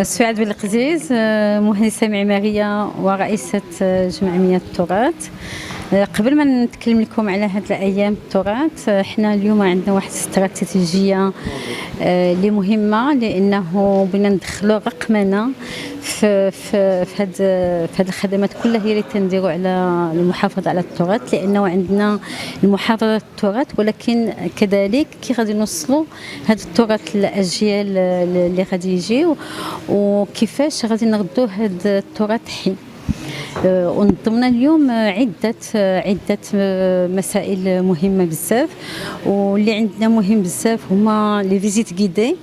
سعاد بالقزيز، مهندسة معمارية ورئيسة جمعية التراث. قبل ما نتكلم لكم على هذه الايام التراث، احنا اليوم عندنا واحد الاستراتيجيه اللي مهمه، لانه بغينا ندخلوا الرقمنه في هذه الخدمات كلها هي اللي تنديروا على المحافظه على التراث، لانه عندنا المحافظه على التراث، ولكن كذلك كي غادي نوصلوا هذا التراث للاجيال اللي غادي يجيو، وكيفاش غادي نردوا هذا التراث حي. ونظمنا اليوم عدة مسائل مهمة بزاف، واللي عندنا مهم بزاف هما لي فيزيت غيدي.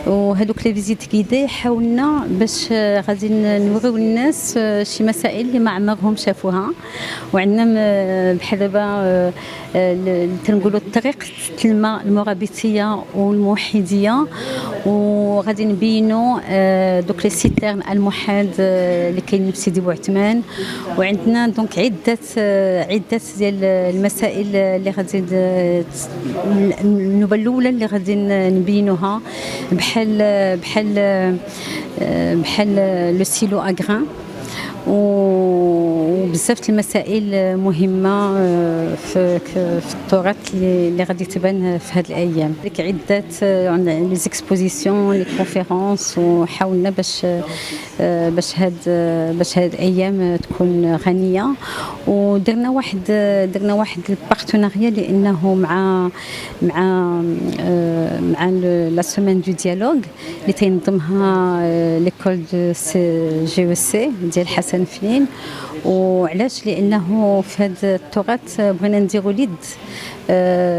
وهذوك لي فيزيت غيدي حاولنا باش غادي نوريو الناس شي مسائل اللي ما عمرهم شافوها، وعندنا بحال دابا تنقولوا طريقة الماء المرابطية والموحدية، وغادي نبينوا دوك لي سيتيرن المحاد اللي كاينين في سيدي بوعثمان. وعندنا دونك عدة ديال المسائل اللي غادي النوبة الأولى اللي غادي نبينوها، بحال لو سيلو اغران، وبزاف المسائل مهمه في التراث اللي غادي تبان في هذه الايام. ديك عده لي زيكسبوزيسيون لي كونفيرونس، وحاولنا باش هاد الايام تكون غنيه. ودرنا واحد البارتناريا، لانه مع لا سيمين دو ديالوغ اللي تنظمها ليكول دو جي او سي ديال حسن فلين. وعلاش؟ لانه في هذا التراث بغينا نديروا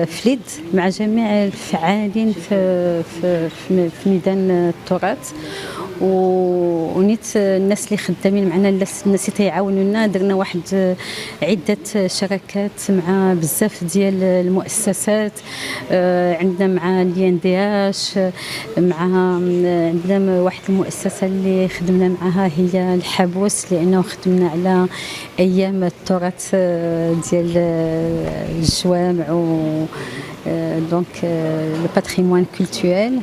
فليد مع جميع الفعالين في ميدان التراث، ونيت الناس اللي خدامين معنا، الناس اللي تيعاونونا. درنا واحد عده شراكات مع بزاف ديال المؤسسات. عندنا مع اليان دي اش، عندنا واحد المؤسسه اللي خدمنا معها هي الحابوس، لانه خدمنا على ايام التراث ديال الجوامع دونك لو باتريمون كولتوريل.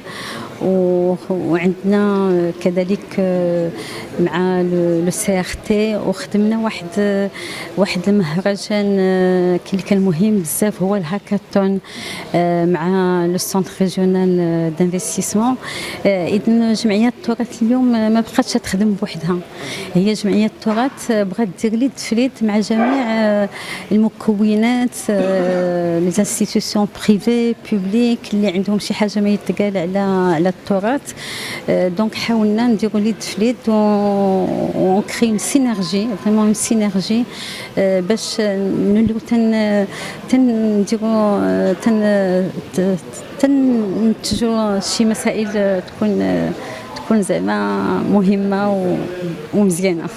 وعندنا كذلك مع لو سي ار تي، وخدمنا واحد المهرجان اللي كان مهم بزاف، هو الهاكاثون مع لو سونتر ريجيونال دانفستيسمون. اذن جمعيه التراث اليوم ما بقاتش تخدم بوحدها، هي جمعيه التراث بغات دير ليد فليد مع جميع المكونات، لي انستيتيوشن بريفي بوبليك اللي عندهم شي حاجه ما يتقال على التراث. دونك حاولنا نديروا ليد فليد ونكري اون سينرجي، فريمون اون سينرجي، باش نوليو تنديروا تنتجوا شي مسائل تكون زعما مهمه ومزيانه.